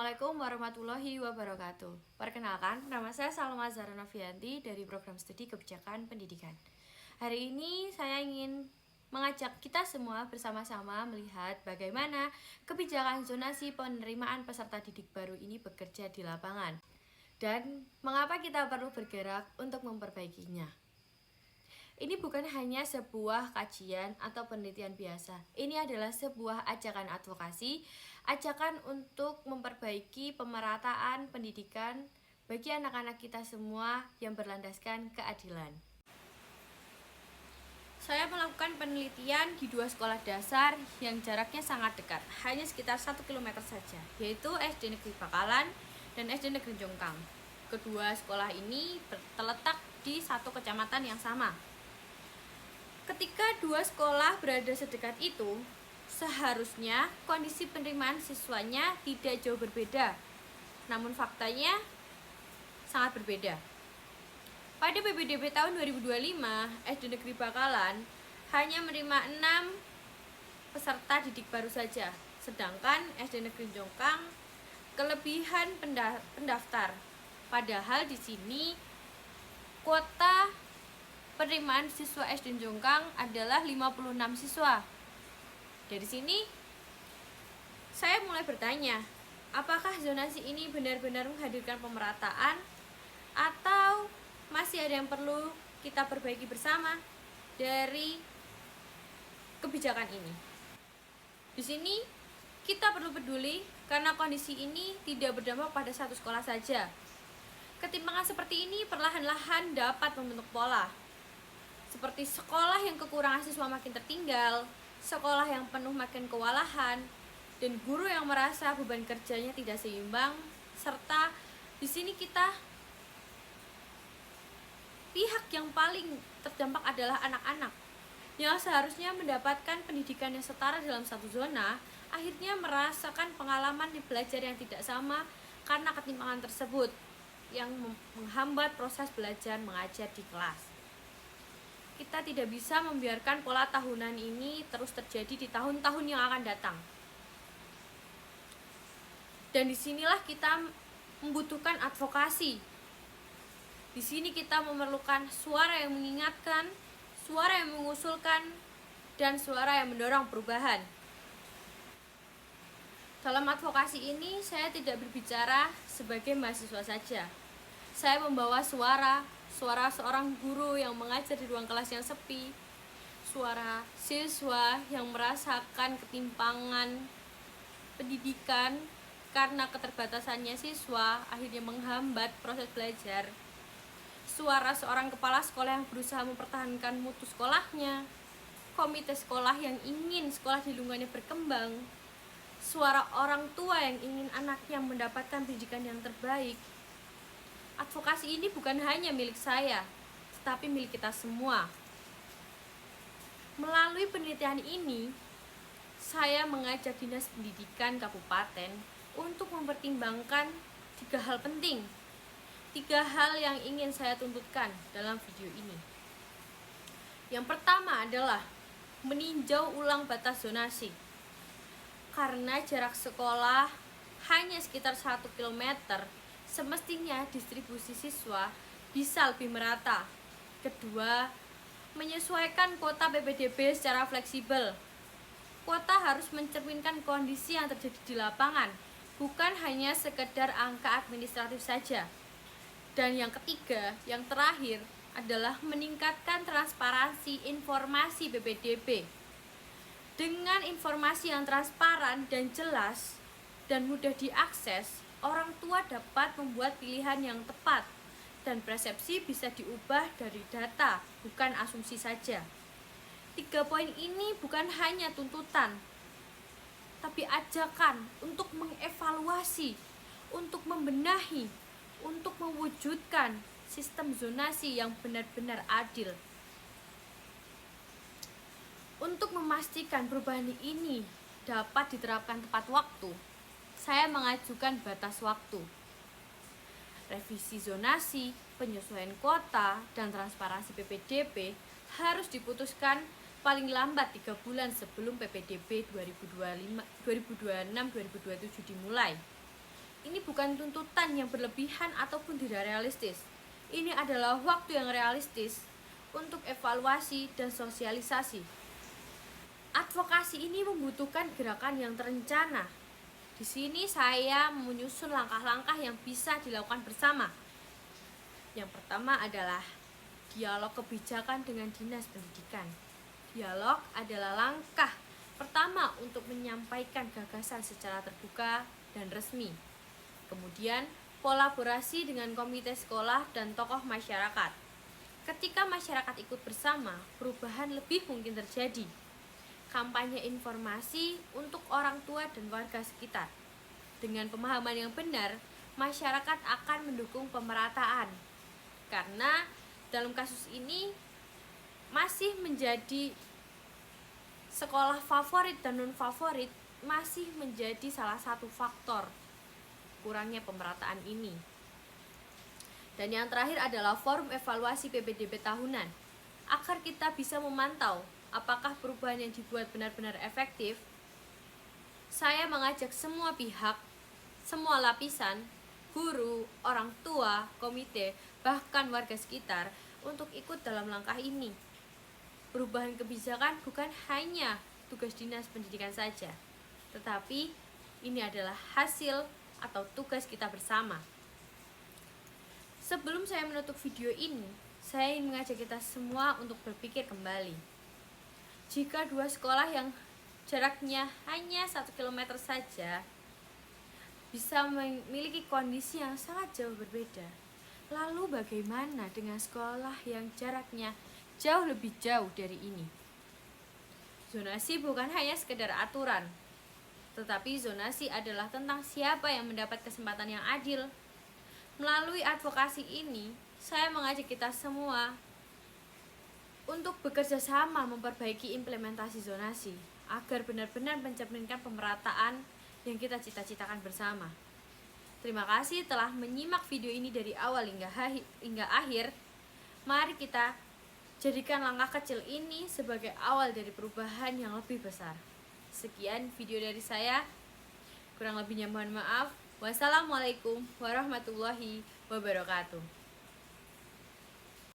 Assalamualaikum warahmatullahi wabarakatuh. Perkenalkan, nama saya Salma Zahra Novianti dari Program Studi Kebijakan Pendidikan. Hari ini saya ingin mengajak kita semua bersama-sama melihat bagaimana kebijakan zonasi penerimaan peserta didik baru ini bekerja di lapangan dan mengapa kita perlu bergerak untuk memperbaikinya. Ini bukan hanya sebuah kajian atau penelitian biasa. Ini adalah sebuah ajakan advokasi, ajakan untuk memperbaiki pemerataan pendidikan bagi anak-anak kita semua yang berlandaskan keadilan. Saya melakukan penelitian di 2 sekolah dasar yang jaraknya sangat dekat, hanya sekitar 1 km saja, yaitu SD Negeri Bakalan dan SD Negeri Jongkang. Kedua sekolah ini terletak di satu kecamatan yang sama. Ketika 2 sekolah berada sedekat itu, seharusnya kondisi penerimaan siswanya tidak jauh berbeda. Namun faktanya sangat berbeda. Pada PPDB tahun 2025, SD Negeri Bakalan hanya menerima 6 peserta didik baru saja. Sedangkan SD Negeri Jongkang kelebihan pendaftar. Padahal di sini kuota penerimaan siswa SD Jongkang adalah 56 siswa. Dari sini, saya mulai bertanya, apakah zonasi ini benar-benar menghadirkan pemerataan atau masih ada yang perlu kita perbaiki bersama dari kebijakan ini? Di sini, kita perlu peduli karena kondisi ini tidak berdampak pada satu sekolah saja. Ketimpangan seperti ini perlahan-lahan dapat membentuk pola. Seperti sekolah yang kekurangan siswa makin tertinggal, sekolah yang penuh makin kewalahan, dan guru yang merasa beban kerjanya tidak seimbang, serta di sini pihak yang paling terdampak adalah anak-anak yang seharusnya mendapatkan pendidikan yang setara dalam satu zona, akhirnya merasakan pengalaman di belajar yang tidak sama karena ketimpangan tersebut yang menghambat proses belajar mengajar di kelas. Kita tidak bisa membiarkan pola tahunan ini terus terjadi di tahun-tahun yang akan datang. Dan disinilah kita membutuhkan advokasi. Di sini kita memerlukan suara yang mengingatkan, suara yang mengusulkan, dan suara yang mendorong perubahan. Dalam advokasi ini, saya tidak berbicara sebagai mahasiswa saja. Saya membawa suara seorang guru yang mengajar di ruang kelas yang sepi, suara siswa yang merasakan ketimpangan pendidikan karena keterbatasannya siswa akhirnya menghambat proses belajar, suara seorang kepala sekolah yang berusaha mempertahankan mutu sekolahnya, komite sekolah yang ingin sekolah di lingkungannya berkembang, suara orang tua yang ingin anaknya mendapatkan pendidikan yang terbaik. Advokasi ini bukan hanya milik saya, tetapi milik kita semua. Melalui penelitian ini, saya mengajak Dinas Pendidikan Kabupaten untuk mempertimbangkan 3 hal penting. 3 hal yang ingin saya tuntutkan dalam video ini. Yang pertama adalah meninjau ulang batas zonasi. Karena jarak sekolah hanya sekitar 1 km, semestinya distribusi siswa bisa lebih merata. Kedua, menyesuaikan kuota PPDB secara fleksibel. Kuota harus mencerminkan kondisi yang terjadi di lapangan, bukan hanya sekedar angka administratif saja. Dan yang ketiga, yang terakhir adalah meningkatkan transparansi informasi PPDB. Dengan informasi yang transparan dan jelas dan mudah diakses, orang tua dapat membuat pilihan yang tepat dan persepsi bisa diubah dari data, bukan asumsi saja. 3 poin ini bukan hanya tuntutan, tapi ajakan untuk mengevaluasi, untuk membenahi, untuk mewujudkan sistem zonasi yang benar-benar adil. Untuk memastikan perubahan ini dapat diterapkan tepat waktu, saya mengajukan batas waktu. Revisi zonasi, penyesuaian kuota, dan transparansi PPDB harus diputuskan paling lambat 3 bulan sebelum PPDB 2026-2027 dimulai. ini bukan tuntutan yang berlebihan ataupun tidak realistis. Ini adalah waktu yang realistis untuk evaluasi dan sosialisasi. Advokasi ini membutuhkan gerakan yang terencana. Di sini saya menyusun langkah-langkah yang bisa dilakukan bersama. Yang pertama adalah dialog kebijakan dengan Dinas Pendidikan. Dialog adalah langkah pertama untuk menyampaikan gagasan secara terbuka dan resmi. Kemudian, kolaborasi dengan komite sekolah dan tokoh masyarakat. Ketika masyarakat ikut bersama, perubahan lebih mungkin terjadi. Kampanye informasi untuk orang tua dan warga sekitar. Dengan pemahaman yang benar, masyarakat akan mendukung pemerataan. Karena dalam kasus ini masih menjadi sekolah favorit dan non favorit masih menjadi salah satu faktor kurangnya pemerataan ini. Dan yang terakhir adalah forum evaluasi PPDB tahunan. Agar kita bisa memantau apakah perubahan yang dibuat benar-benar efektif, saya mengajak semua pihak, semua lapisan, guru, orang tua, komite, bahkan warga sekitar untuk ikut dalam langkah ini. Perubahan kebijakan bukan hanya tugas Dinas Pendidikan saja, tetapi ini adalah hasil atau tugas kita bersama. Sebelum saya menutup video ini, saya ingin mengajak kita semua untuk berpikir kembali. Jika dua sekolah yang jaraknya hanya 1 km saja bisa memiliki kondisi yang sangat jauh berbeda, lalu bagaimana dengan sekolah yang jaraknya jauh lebih jauh dari ini? Zonasi bukan hanya sekedar aturan, tetapi zonasi adalah tentang siapa yang mendapat kesempatan yang adil. Melalui advokasi ini, saya mengajak kita semua untuk bekerja sama memperbaiki implementasi zonasi agar benar-benar mencerminkan pemerataan yang kita cita-citakan bersama. Terima kasih telah menyimak video ini dari awal hingga akhir. Mari kita jadikan langkah kecil ini sebagai awal dari perubahan yang lebih besar. Sekian video dari saya. Kurang lebihnya mohon maaf. Wassalamualaikum warahmatullahi wabarakatuh.